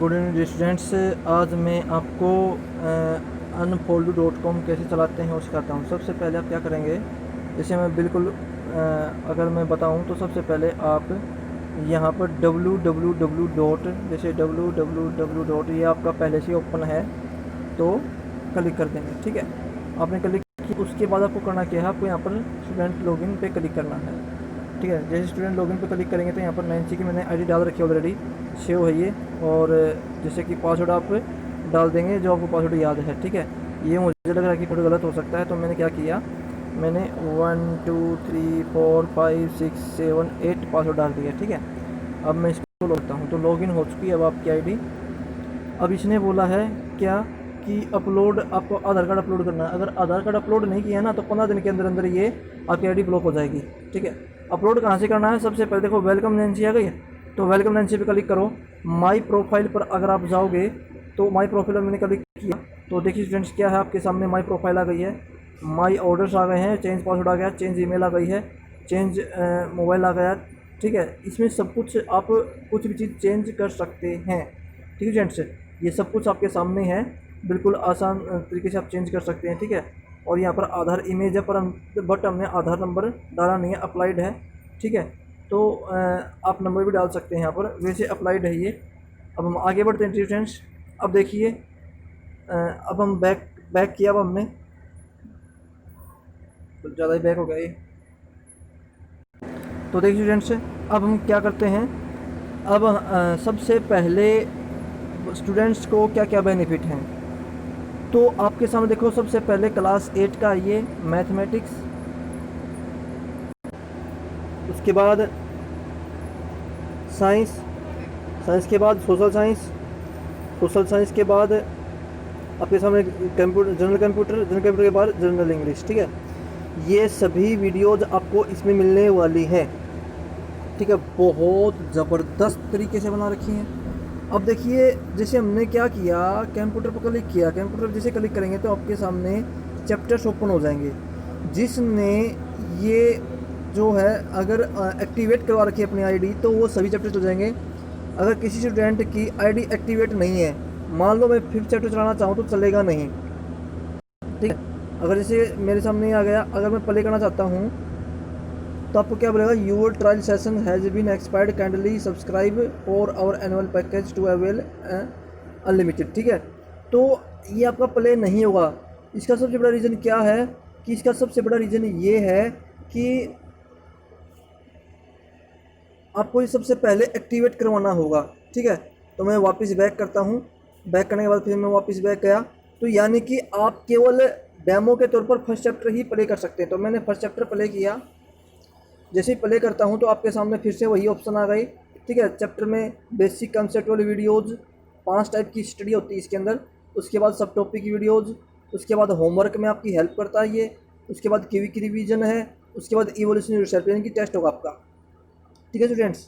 Good evening students. आज मैं आपको unfold.com कैसे चलाते हैं वो सिखाता हूँ। सबसे पहले आप क्या करेंगे, जैसे मैं बिल्कुल अगर मैं बताऊँ तो सबसे पहले आप यहाँ पर www डॉट, जैसे www ये आपका पहले से ओपन है तो क्लिक कर देंगे। ठीक है, आपने क्लिक की, उसके बाद आपको करना क्या है, आपको यहाँ पर स्टूडेंट लॉगिन पे क्लिक करना है। ठीक है, जैसे स्टूडेंट लॉगिन पे क्लिक करेंगे तो यहाँ पर नैन्सी की मैंने आईडी डाल रखी है ऑलरेडी, सेव है ये। और जैसे कि पासवर्ड आप डाल देंगे जो आपको पासवर्ड याद है। ठीक है, ये मुझे लग रहा है कि थोड़ा गलत हो सकता है, तो मैंने क्या किया, मैंने 1 2 3 4 5 6 7 8 पासवर्ड डाल दिया। ठीक है, अब मैं इसको लौटता हूँ तो लॉगिन हो चुकी है अब आपकी आईडी। अब इसने बोला है क्या कि अपलोड, आपको आधार कार्ड अपलोड करना है। अगर आधार कार्ड अपलोड नहीं किया ना तो 15 दिन के अंदर अंदर ये आपकी आईडी ब्लॉक हो जाएगी। ठीक है, अपलोड कहाँ से करना है, सबसे पहले देखो वेलकम नैन्सी आ गई है, तो वेलकम नैन्सी पे क्लिक करो। माई प्रोफाइल पर अगर आप जाओगे तो माई प्रोफाइल पर मैंने क्लिक किया तो देखिए स्टूडेंट्स क्या है, आपके सामने माई प्रोफाइल आ गई है, माई ऑर्डर्स आ गए हैं, चेंज पासवर्ड आ गया, चेंज ईमेल आ गई है, चेंज मोबाइल आ गया। ठीक है, इसमें सब कुछ आप कुछ भी चीज़ चेंज कर सकते हैं। ठीक है स्टूडेंट्स, ये सब कुछ आपके सामने है, बिल्कुल आसान तरीके से आप चेंज कर सकते हैं। ठीक है, और यहाँ पर आधार इमेज है, पर बट हमने आधार नंबर डाला नहीं है, अप्लाइड है। ठीक है, तो आप नंबर भी डाल सकते हैं यहाँ पर, वैसे अप्लाइड है ये। अब हम आगे बढ़ते हैं स्टूडेंट्स। अब देखिए अब हम बैक किया, अब हमने तो ज़्यादा ही बैक हो गया ये। तो देखिए स्टूडेंट्स, अब हम क्या करते हैं, अब सबसे पहले स्टूडेंट्स को क्या क्या बेनिफिट हैं, तो आपके सामने देखो सबसे पहले क्लास 8 का ये मैथमेटिक्स, उसके बाद साइंस, साइंस के बाद सोशल साइंस, सोशल साइंस के बाद आपके सामने कंप्यूटर, जनरल कंप्यूटर के बाद जनरल इंग्लिश। ठीक है, ये सभी वीडियोज़ आपको इसमें मिलने वाली हैं। ठीक है, बहुत ज़बरदस्त तरीके से बना रखी हैं। अब देखिए जैसे हमने क्या किया, कंप्यूटर पर क्लिक किया, कंप्यूटर पर जैसे क्लिक करेंगे तो आपके सामने चैप्टर्स ओपन हो जाएंगे। जिसने ये जो है अगर एक्टिवेट करवा रखी है अपनी आईडी तो वो सभी चैप्टर्स हो जाएंगे। अगर किसी स्टूडेंट की आईडी एक्टिवेट नहीं है, मान लो मैं 5th चैप्टर चलाना चाहूँ तो चलेगा नहीं। ठीक है, अगर जैसे मेरे सामने आ गया, अगर मैं प्ले करना चाहता हूँ तो आपको क्या बोलेगा, your trial session has been expired, kindly subscribe for our annual package to avail unlimited. ठीक है, तो ये आपका प्ले नहीं होगा। इसका सबसे बड़ा रीज़न क्या है, कि इसका सबसे बड़ा रीज़न ये है कि आपको ये सबसे पहले एक्टिवेट करवाना होगा। ठीक है, तो मैं वापस बैक करता हूँ, बैक करने के बाद फिर मैं वापस बैक गया, तो यानी कि आप केवल डेमो के तौर पर फर्स्ट चैप्टर ही प्ले कर सकते हैं। तो मैंने फर्स्ट चैप्टर प्ले किया, जैसे ही प्ले करता हूँ तो आपके सामने फिर से वही ऑप्शन आ गई। ठीक है, चैप्टर में बेसिक कंसेप्ट वाली वीडियोज़, 5 टाइप की स्टडी होती है इसके अंदर, उसके बाद सब टॉपिक की वीडियोज़, उसके बाद होमवर्क में आपकी हेल्प करता है ये, उसके बाद क्विक रिवीजन है, उसके बाद इवोल्यूशन रिसर्च यानी कि टेस्ट होगा आपका। ठीक है स्टूडेंट्स,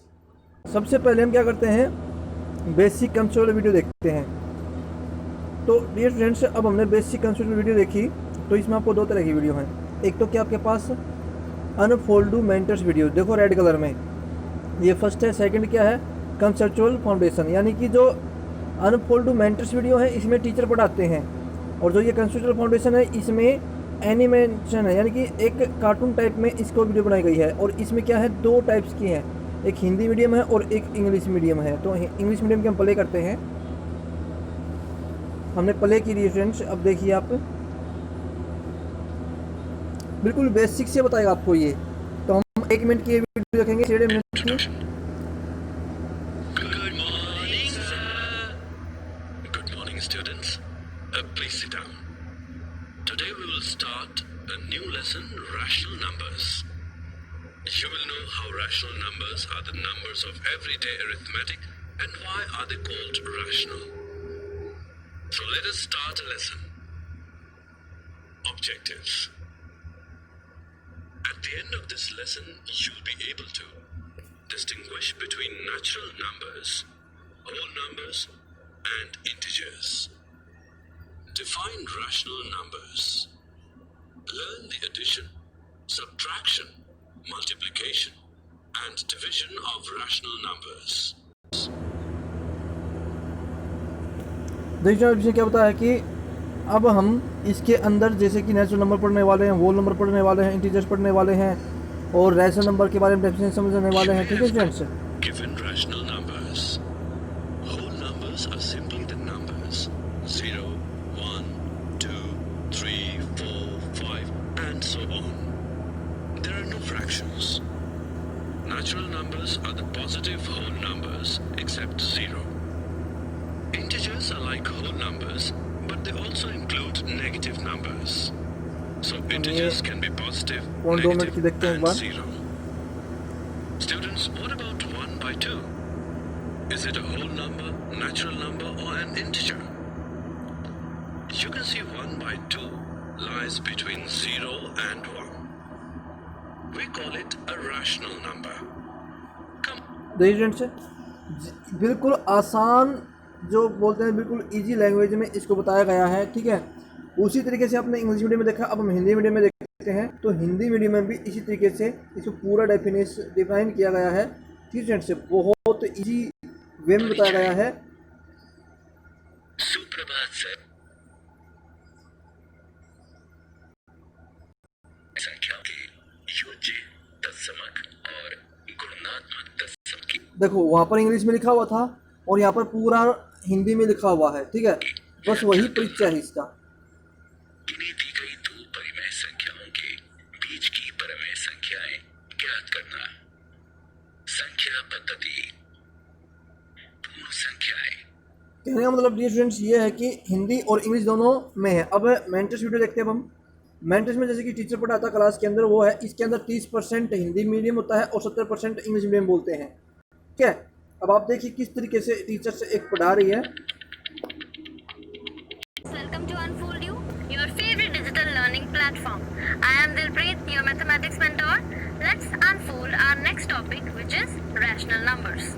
सबसे पहले हम क्या करते हैं, बेसिक कंसेप्ट वाली वीडियो देखते हैं। तो डियर स्टूडेंट्स, अब हमने बेसिक कंसेप्ट वीडियो देखी, तो इसमें आपको 2 तरह की वीडियो हैं। एक तो क्या आपके पास अनफोल्ड मेंटर्स वीडियो, देखो रेड कलर में, ये फर्स्ट है। सेकंड क्या है, कंसेप्चुअल फाउंडेशन, यानी कि जो अनफोल्ड मेंटर्स वीडियो है इसमें टीचर पढ़ाते हैं, और जो ये कंसेप्चुअल फाउंडेशन है इसमें एनिमेशन है, यानी कि एक कार्टून टाइप में इसको वीडियो बनाई गई है। और इसमें क्या है, 2 टाइप्स की हैं, एक हिंदी मीडियम है और एक इंग्लिश मीडियम है। तो इंग्लिश मीडियम के हम प्ले करते हैं, हमने प्ले की रेफरेंस। अब देखिए आप, बिल्कुल बेसिक से बताएगा आपको ये। तो हम 1 मिनट की ये वीडियो देखेंगे, 1.5 मिनट की। Good morning, sir. Good morning, students. Please sit down. Today we will start a new lesson, rational numbers. You will know how rational numbers are the numbers of everyday arithmetic and why are they called rational. So let us start a lesson. Objectives. At the end of this lesson, you'll be able to distinguish between natural numbers, whole numbers, and integers. Define rational numbers. Learn the addition, subtraction, multiplication, and division of rational numbers. देखिए इसमें क्या होता है कि अब हम इसके अंदर जैसे कि नेचुरल नंबर पढ़ने वाले हैं, होल नंबर पढ़ने वाले हैं, इंटीजर्स पढ़ने वाले हैं और रैशनल नंबर के बारे में डेफिनेशन समझने वाले हैं। ठीक है students. Given rational numbers, whole numbers are simply the numbers 0, 1, 2, 3, 4, 5, and so on. There are no fractions. Natural numbers are the positive whole numbers except 0. Integers are like whole numbers, but they also include negative numbers. So integers can be positive, और 2 minute की negative, देखते हैं एक and bar. 0. Students, what about 1 by 2? Is it a whole number, natural number, or an integer? You can see 1 by 2 lies between 0 and 1. We call it a rational number. Come. देखिए students, बिल्कुल आसान जो बोलते हैं बिल्कुल easy language में इसको बताया गया है। ठीक है, उसी तरीके से आपने इंग्लिश मीडियम में देखा, अब हम हिंदी मीडियम में देखते हैं। तो हिंदी मीडियम में भी इसी तरीके से इसको पूरा डिफाइन किया गया है। ठीक है स्टूडेंट्स, बहुत इजी वे में बताया गया है। सुप्रभात सर। संख्या के योज्य, तत्समक और गुणात्मक तत्सम की देखो वहाँ पर इंग्लिश में लिखा हुआ था और यहाँ पर पूरा हिंदी में लिखा हुआ है। ठीक है, बस वही परिचय है इसका। गिनी दी गई दो परिमेय संख्याओं के बीच की परिमेय संख्याएं ज्ञात करना। संख्या पद्धति। पूर्ण संख्याएं। कहने का मतलब डियर स्टूडेंट्स ये है कि हिंदी और इंग्लिश दोनों में है। अब मेंटस वीडियो देखते हैं। अब हम मेंटस में जैसे कि टीचर पढ़ाता क्लास के अंदर वो है, इसके अंदर 30% हिंदी मीडियम होता है और 70% इंग्लिश मीडियम बोलते हैं। ठीक है, अब आप देखिए किस तरीके से टीचर से एक पढ़ा रही है। Welcome to Unfold You, your favorite digital learning platform. I am Dilpreet, your mathematics mentor. Let's unfold our next topic, which is rational numbers.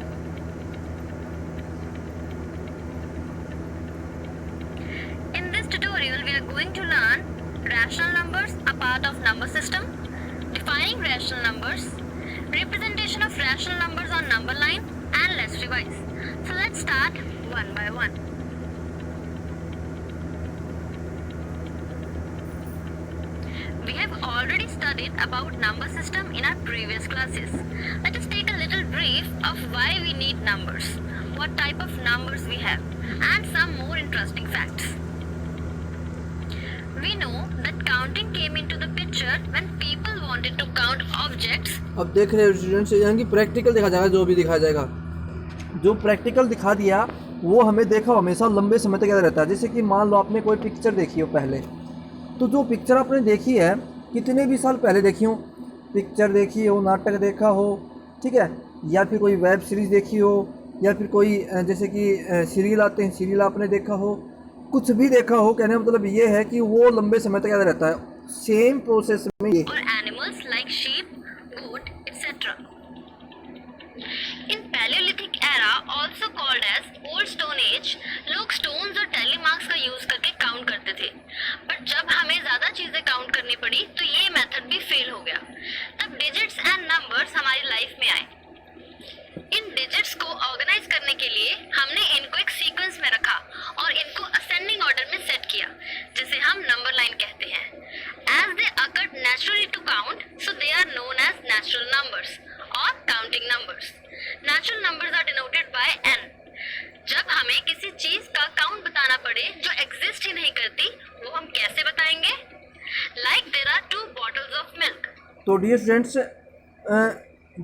In this tutorial, we are going to learn rational numbers, a part of number system, defining rational numbers, representation of rational numbers on number line, and let's revise. So let's start one by one. We have already studied about number system in our previous classes. Let us take a little brief of why we need numbers, what type of numbers we have, and some more interesting facts. We know that counting came into the picture when people wanted to count objects. अब देख रहे हो students, यहाँ की practical दिखा जाएगा, जो भी दिखाया जाएगा, जो प्रैक्टिकल दिखा दिया वो हमें देखा हमेशा लंबे समय तक याद रहता है। जैसे कि मान लो आपने कोई पिक्चर देखी हो पहले, तो जो पिक्चर आपने देखी है कितने भी साल पहले देखी हो, पिक्चर देखी हो, नाटक देखा हो, ठीक है, या फिर कोई वेब सीरीज़ देखी हो, या फिर कोई जैसे कि सीरियल आते हैं, सीरियल आपने देखा हो, कुछ भी देखा हो, कहने का मतलब ये है कि वो लंबे समय तक याद रहता है। सेम प्रोसेस में ये or animals like sheep, goat, etc. In Paleolithic era, also called as Old Stone Age, लोग stones और tally marks का यूज करके काउंट करते थे। बट जब हमें ज्यादा चीजें काउंट करनी पड़ी तो ये मेथड भी फेल हो गया। तब डिजिट्स एंड नंबर्स हमारी लाइफ में आए। इन डिजिट्स को ऑर्गेनाइज करने के लिए हमने इनको एक सीक्वेंस में रखा और इनको असेंडिंग ऑर्डर में सेट किया, जिसे हम नंबर लाइन कहते हैं। As they occurred naturally to count, so they are known as natural numbers और counting numbers. Natural numbers are denoted by n। जब हमें किसी चीज का काउंट बताना पड़े जो एग्जिस्ट ही नहीं करती, वो हम कैसे बताएंगे? Like there are 2 bottles of milk. तो डियर स्टूडेंट्स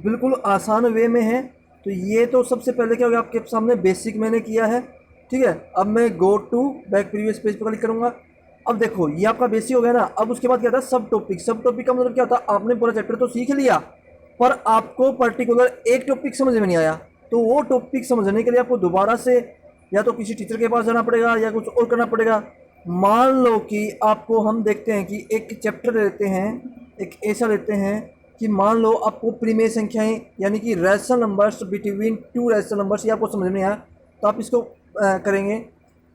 बिल्कुल आसान वे में है। तो ये तो सबसे पहले क्या होगा, आपके सामने बेसिक मैंने किया है। ठीक है, अब मैं go to back previous page पर क्लिक करूँगा। अब देखो ये आपका बेसिक हो गया ना। अब उसके बाद क्या था, सब टॉपिक। सब टॉपिक का मतलब क्या होता है, आपने पूरा चैप्टर तो सीख लिया पर आपको पर्टिकुलर एक टॉपिक समझ में नहीं आया, तो वो टॉपिक समझने के लिए आपको दोबारा से या तो किसी टीचर के पास जाना पड़ेगा या कुछ और करना पड़ेगा। मान लो कि आपको हम देखते हैं कि एक चैप्टर लेते हैं, एक ऐसा लेते हैं कि मान लो आपको प्रीमेय संख्याएं यानी कि rational numbers between 2 rational numbers, ये आपको समझ में आया तो आप इसको करेंगे।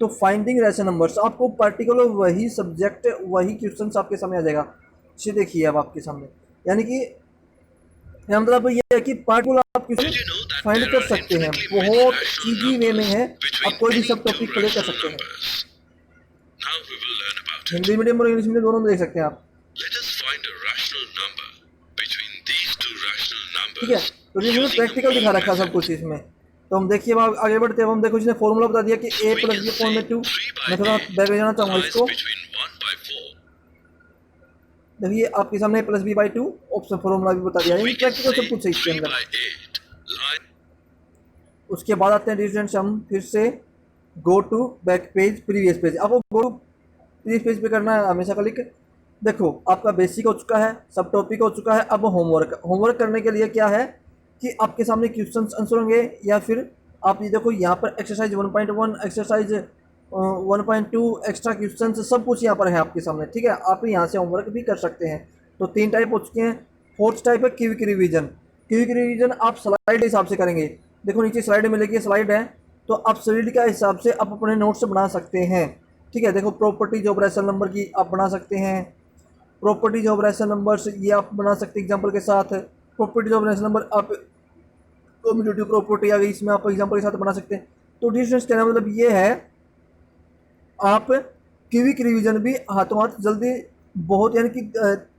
तो फाइंडिंग रैशनल नंबर्स, आपको पर्टिकुलर वही सब्जेक्ट वही क्वेश्चन आपके सामने आ जाएगा। इसे देखिए अब आपके सामने, यानी कि या मतलब ये है कि पार्टिकुलर आप Did question you know that find there कर are सकते हैं, infinitely many बहुत rational इजी वे में numbers है, between आप कोई भी any सब two टॉपिक प्ले कर rational सकते हैं। numbers? Now we will learn about it. Hindi medium और इंग्लिश मीडियम दोनों में देख सकते हैं आप, Let us find a rational number between these two rational ठीक है। numbers तो इसमें using a प्रैक्टिकल दिखा more रखा है सब कुछ method. इसमें। तो हम देखिए अब आगे बढ़ते हैं, अब हम देखो इसने फॉर्मूला बता दिया कि a We plus can b upon say में 2। 3 by मैं थोड़ा बैक जाना a चाहूँगा lies इसको। between 1 by 4. देखिए आपके सामने plus b by 2 option formula भी बता दिया है, We can प्रैक्टिकल सब say कुछ है इसके 3 अंदर। by 8 lies. उसके बाद आते हैं डिफरेंस, हम फिर से go to back page previous page. आपको गो टू प्रीवियस पेज पे करना है हमेशा क्लिक। देखो आपका बेसिक हो चुका है, सब टॉपिक हो चुका है। अब होमवर्क करने के लिए क्या है कि आपके सामने क्वेश्चंस आंसर होंगे, या फिर आप ये देखो यहाँ पर एक्सरसाइज 1.1, एक्सरसाइज 1.2, एक्स्ट्रा क्वेश्चंस सब कुछ यहाँ पर है आपके सामने, ठीक है। आप यहाँ से होमवर्क भी कर सकते हैं। तो 3 टाइप हो चुके हैं। फोर्थ टाइप है क्विक रिवीजन। क्विक रिवीजन आप स्लाइड के हिसाब से करेंगे। देखो नीचे स्लाइड मिलेगी, स्लाइड है तो आप स्लाइड के हिसाब से आप अपने नोट्स बना सकते हैं, ठीक है। देखो प्रॉपर्टीज ऑफ रैशनल नंबर की आप बना सकते हैं, प्रॉपर्टीज ऑफ रैशनल नंबर्स ये आप बना सकते हैं एग्जांपल के साथ। प्रॉपर्टीज ऑफ रैशनल नंबर आप कम्यूटेटिव प्रॉपर्टी आ गई, इसमें आप एग्जांपल के साथ बना सकते हैं। तो डिफरेंस कहना मतलब ये है, आप क्विक रिवीजन भी हाथों हाथ जल्दी बहुत, यानी कि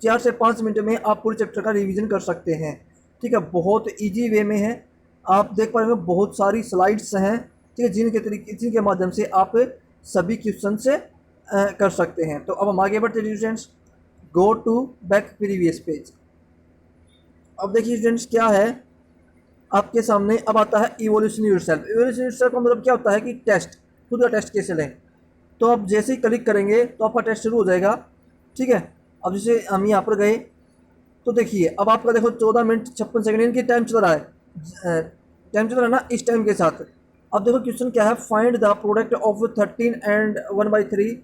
4 से 5 मिनट में आप पूरे चैप्टर का रिवीजन कर सकते हैं, ठीक है। बहुत इजी वे में है। आप देख पा रहे हो बहुत सारी स्लाइड्स हैं, ठीक है, जिनके माध्यम से आप सभी क्वेश्चन से कर सकते हैं। तो अब हम आगे बढ़ते हैं students, go to back previous page. अब देखिए स्टूडेंट्स क्या है आपके सामने, अब आता है इवोल्यूशन योरसेल्फ। इवोल्यूशन योरसेल्फ का मतलब क्या होता है कि टेस्ट, खुद का टेस्ट कैसे लें। तो आप जैसे ही क्लिक करेंगे तो आपका टेस्ट शुरू हो जाएगा, ठीक है। अब जैसे हम यहाँ पर गए तो देखिए अब आपका देखो 14 मिनट 56 सेकंड इनकी टाइम चल रहा है, टाइम चल रहा है ना इस टाइम के साथ। अब देखो क्वेश्चन क्या है, find the product of 13 and 1/3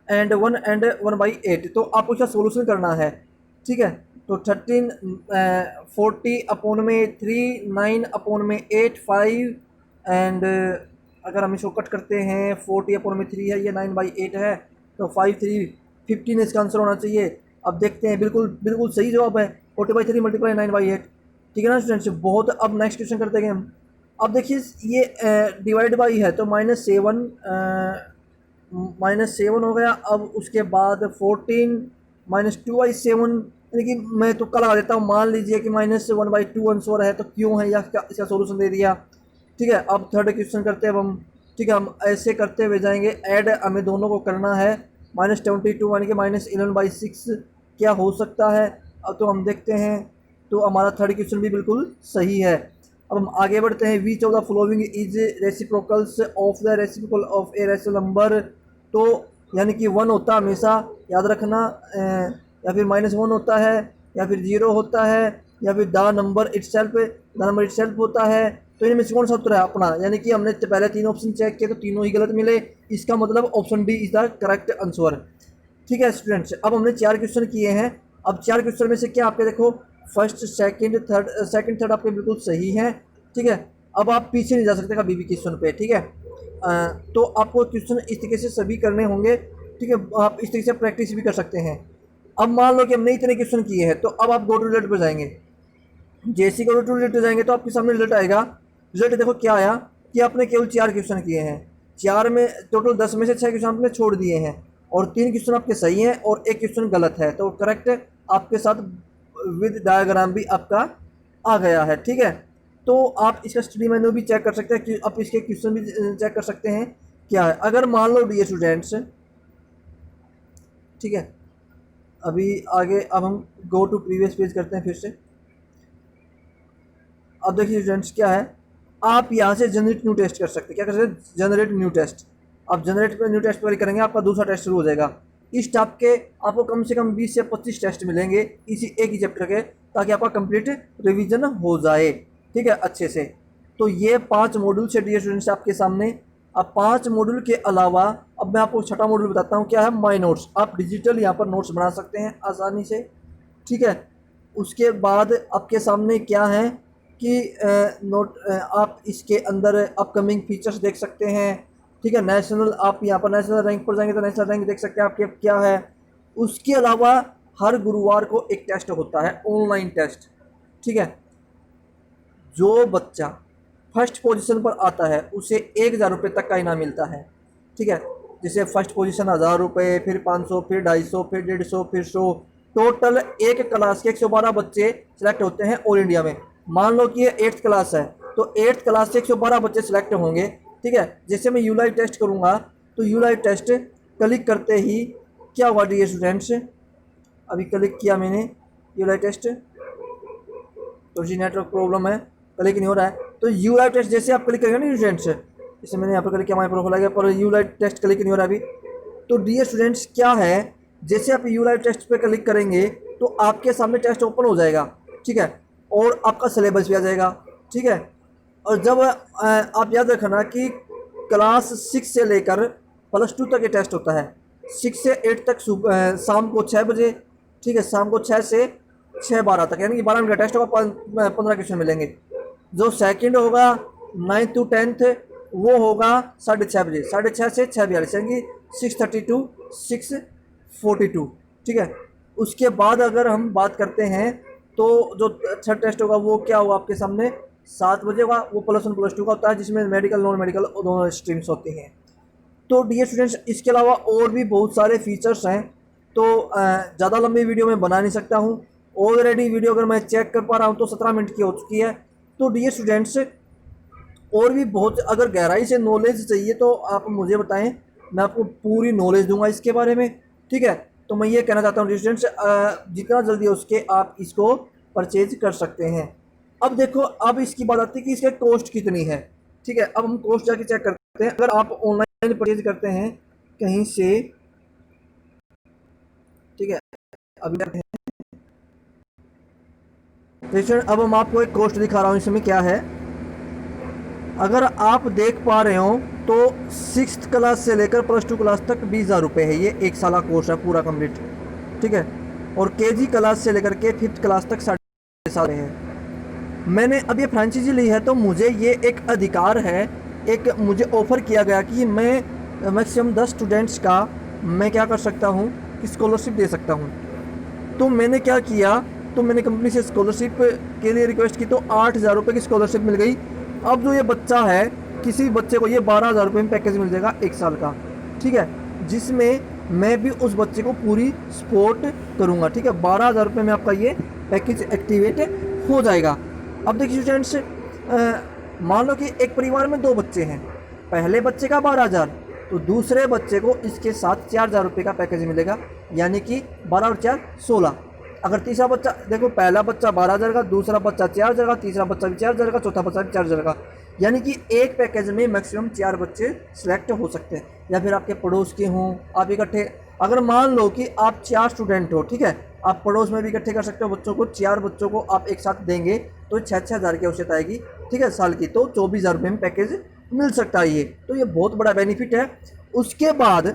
and 1 and 1/8। तो आपको इसका सोल्यूशन करना है, ठीक है। तो 13 40 अपॉन में 3, 9 अपॉन में 8, 5 एंड अगर हम इसको कट करते हैं 40 अपॉन में 3 है, ये 9/8 है, तो 5 3 15 इसका आंसर होना चाहिए। अब देखते हैं, बिल्कुल सही जवाब है, 40/3 मल्टीप्लाई 9/8, ठीक है ना स्टूडेंट्स। बहुत, अब नेक्स्ट क्वेश्चन करते हैं हम। अब देखिए ये डिवाइड बाई है तो -7 हो गया। अब उसके बाद 14 -2/7, यानी कि मैं तुक्का लगा देता हूँ, मान लीजिए कि -1/2 आंसर है, तो क्यों है या इसका सोल्यूशन दे दिया, ठीक है। अब थर्ड क्वेश्चन करते हैं अब हम, ठीक है। हम ऐसे करते हुए जाएंगे, ऐड हमें दोनों को करना है। -22 यानी कि -11/6 क्या हो सकता है। अब तो हम देखते हैं, तो हमारा थर्ड क्वेश्चन भी बिल्कुल सही है। अब हम आगे बढ़ते हैं, which of the following is reciprocals of the reciprocal of a rational number. तो यानी कि 1 होता है हमेशा, याद रखना, या फिर -1 होता है, या फिर 0 होता है, या फिर द नंबर इटसेल्फ होता है। तो इनमें से कौन सा उत्तर है अपना, यानी कि हमने पहले 3 ऑप्शन चेक किए तो तीनों ही गलत मिले, इसका मतलब option D is the correct answer, ठीक है स्टूडेंट्स। अब हमने 4 क्वेश्चन किए हैं। अब 4 क्वेश्चन में से क्या आपके देखो फर्स्ट सेकंड थर्ड आपके बिल्कुल सही हैं, ठीक है। अब आप पीछे नहीं जा सकते कभी भी क्वेश्चन पे, ठीक है। तो आपको क्वेश्चन इस तरीके से सभी करने होंगे, ठीक है। आप इस तरीके से प्रैक्टिस भी कर सकते हैं। अब मान लो कि हमने इतने क्वेश्चन किए हैं, तो अब आप गो टू रिजल्ट पर जाएंगे। जैसे गो टू रिजल्ट पर जाएंगे तो आपके सामने रिजल्ट आएगा। रिजल्ट देखो क्या आया कि आपने केवल 4 क्वेश्चन किए हैं, 4 में टोटल 10 में से 6 क्वेश्चन आपने छोड़ दिए हैं, और 3 क्वेश्चन आपके सही हैं और 1 क्वेश्चन गलत है। तो करेक्ट आपके साथ विद डायग्राम भी आपका आ गया है, ठीक है। तो आप इसका स्टडी मेन्यू भी चेक कर सकते हैं, कि आप इसके क्वेश्चन भी चेक कर सकते हैं क्या है। अगर मान लो डियर स्टूडेंट्स, ठीक है, अभी आगे अब हम गो टू प्रीवियस पेज करते हैं फिर से। अब देखिए स्टूडेंट्स क्या है, आप यहाँ से जनरेट न्यू टेस्ट कर सकते हैं। क्या कर सकते हैं, जनरेट न्यू टेस्ट। आप जनरेट न्यू टेस्ट पर करेंगे, आपका दूसरा टेस्ट शुरू हो जाएगा। इस टाइप के आपको कम से कम 20 से 25 टेस्ट मिलेंगे इसी एक ही चैप्टर के, ताकि आपका कंप्लीट रिवीजन हो जाए, ठीक है, अच्छे से। तो ये 5 मॉड्यूल से डियर स्टूडेंट्स आपके सामने। अब 5 मॉड्यूल के अलावा अब मैं आपको छठा मॉड्यूल बताता हूँ क्या है, माई नोट्स। आप डिजिटल यहाँ पर नोट्स बना सकते हैं आसानी से, ठीक है। उसके बाद आपके सामने क्या है कि आप इसके अंदर अपकमिंग फीचर्स देख सकते हैं, ठीक है। नेशनल, आप यहाँ पर नेशनल रैंक पर जाएंगे तो नेशनल रैंक देख सकते हैं आपके क्या है। उसके अलावा हर गुरुवार को एक टेस्ट होता है, ऑनलाइन टेस्ट, ठीक है। जो बच्चा फर्स्ट पोजीशन पर आता है उसे 1000 रुपये तक का इनाम मिलता है। ठीक है, जैसे फर्स्ट पोजीशन 1000 रुपये, फिर 500, फिर 250, फिर 150, फिर 100। टोटल एक क्लास के 112 बच्चे सेलेक्ट होते हैं ऑल इंडिया में। मान लो कि ये 8th क्लास है, तो 8th क्लास से 112 बच्चे सेलेक्ट होंगे। ठीक है, जैसे मैं यूलाइव टेस्ट करूँगा तो यूलाइव टेस्ट क्लिक करते ही क्या हुआ डियर स्टूडेंट्स, अभी क्लिक किया मैंने यूलाइव टेस्ट, थोड़ी सी नेटवर्क प्रॉब्लम है, क्लिक नहीं हो रहा है। तो यूलाइव टेस्ट जैसे आप क्लिक करेंगे ना स्टूडेंट्स, जैसे मैंने यहाँ पर क्लिक किया, हमारे प्रोफाइल आ गया, पर यूलाइव टेस्ट क्लिक नहीं हो रहा अभी। तो डियर स्टूडेंट्स क्या है, जैसे आप यूलाइव टेस्ट पे क्लिक करेंगे तो आपके सामने टेस्ट ओपन हो जाएगा। ठीक है, और आपका सिलेबस भी आ जाएगा। ठीक है, और जब आप याद रखना कि क्लास 6 से लेकर +2 तक ये टेस्ट होता है, 6 से 8 तक शाम को 6 बजे। ठीक है, शाम को 6 से 6:12 तक, यानी कि 12 मिनट का टेस्ट होगा, 15 क्वेश्चन मिलेंगे। जो सेकंड होगा 9th to 10th वो होगा 6:30 बजे, 6:30 से 6:42, यानी 6:30 to 6:42। ठीक है, उसके बाद अगर हम बात करते हैं तो जो थर्ड टेस्ट होगा वो क्या होगा आपके सामने, 7 बजे होगा, वो +1 +2 का होता है, जिसमें मेडिकल नॉन मेडिकल दोनों स्ट्रीम्स होती हैं। तो डियर स्टूडेंट्स इसके अलावा और भी बहुत सारे फीचर्स हैं, तो ज़्यादा लंबी वीडियो मैं बना नहीं सकता हूँ। ऑलरेडी वीडियो अगर मैं चेक कर पा रहा हूँ तो 17 मिनट की हो चुकी है। तो डियर स्टूडेंट्स और भी बहुत, अगर गहराई से नॉलेज चाहिए तो आप मुझे बताएं, मैं आपको पूरी नॉलेज दूंगा इसके बारे में। ठीक है, तो मैं ये कहना चाहता हूँ डियर स्टूडेंट्स जितना जल्दी हो सके आप इसको परचेज कर सकते हैं। अब देखो, अब इसकी बात आती है कि इसका कॉस्ट कितनी है। ठीक है, अब हम कॉस्ट जाके चेक करते हैं। अगर आप ऑनलाइन परचेज करते हैं कहीं से, ठीक है, अभी करते हैं, अब हम आपको एक कॉस्ट दिखा रहा हूँ, इसमें क्या है। अगर आप देख पा रहे हो तो 6th क्लास से लेकर +2 क्लास तक 20,000 रुपये है, ये 1 साल का कोर्स है पूरा कंप्लीट। ठीक है, और KG क्लास से लेकर के 5th क्लास तक 7.5 है। मैंने अब ये फ्रेंचाइजी ली है तो मुझे ये एक अधिकार है, एक मुझे ऑफ़र किया गया कि मैं मैक्सिमम 10 स्टूडेंट्स का मैं क्या कर सकता हूँ कि स्कॉलरशिप दे सकता हूँ। तो मैंने क्या किया, तो मैंने कंपनी से स्कॉलरशिप के लिए रिक्वेस्ट की, तो 8,000 रुपये की स्कॉलरशिप मिल गई। अब जो ये बच्चा है, किसी बच्चे को ये 12,000 रुपये में पैकेज मिल जाएगा 1 साल का। ठीक है, जिसमें मैं भी उस बच्चे को पूरी सपोर्ट करूँगा। ठीक है, 12,000 रुपये में आपका ये पैकेज एक्टिवेट हो जाएगा। अब देखिए स्टूडेंट्स, मान लो कि एक परिवार में 2 बच्चे हैं, पहले बच्चे का 12,000, तो दूसरे बच्चे को इसके साथ 4,000 रुपये का पैकेज मिलेगा, यानी कि 12 और 4 16। अगर तीसरा बच्चा, देखो पहला बच्चा 12,000 का, दूसरा बच्चा 4,000 का, तीसरा बच्चा भी 4,000 का, चौथा बच्चा भी 4,000 का, यानी कि एक पैकेज में मैक्सिमम 4 बच्चे सिलेक्ट हो सकते हैं। या फिर आपके पड़ोस के हों, आप इकट्ठे, अगर मान लो कि आप 4 स्टूडेंट हो, ठीक है, आप पड़ोस में भी इकट्ठे कर सकते हो बच्चों को, 4 बच्चों को आप एक साथ देंगे तो 6-6 हज़ार की आवश्यकता आएगी। ठीक है, साल की, तो 24,000 रुपये में पैकेज मिल सकता है ये, तो ये बहुत बड़ा बेनिफिट है। उसके बाद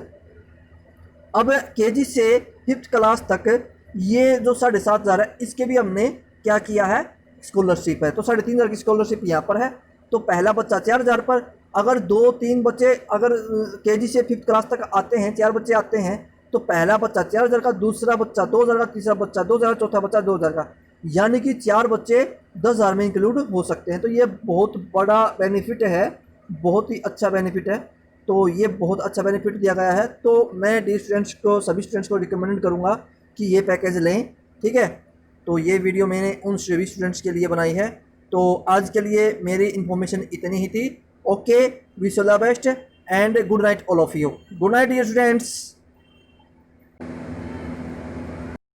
अब KG से 5th क्लास तक ये जो 7,500 है, इसके भी हमने क्या किया है, स्कॉलरशिप है, तो 3,500 की स्कॉलरशिप यहाँ पर है। तो पहला बच्चा 4,000 पर, अगर 2-3 बच्चे अगर KG से 5th क्लास तक आते हैं, 4 बच्चे आते हैं, तो पहला बच्चा 4,000 का, दूसरा बच्चा 2,000 का, तीसरा बच्चा 2,000, चौथा बच्चा 2,000 का, यानी कि 4 बच्चे 10,000 में इंक्लूड हो सकते हैं। तो ये बहुत बड़ा बेनिफिट है, बहुत ही अच्छा बेनिफिट है। तो ये बहुत अच्छा बेनिफिट दिया गया है। तो मैं डी स्टूडेंट्स को, सभी स्टूडेंट्स को रिकमेंड करूँगा कि ये पैकेज लें। ठीक है, तो ये वीडियो मैंने उन सभी स्टूडेंट्स के लिए बनाई है। तो आज के लिए मेरी इन्फॉर्मेशन इतनी ही थी। Okay, wish all the best and good night all of you. Good night dear students.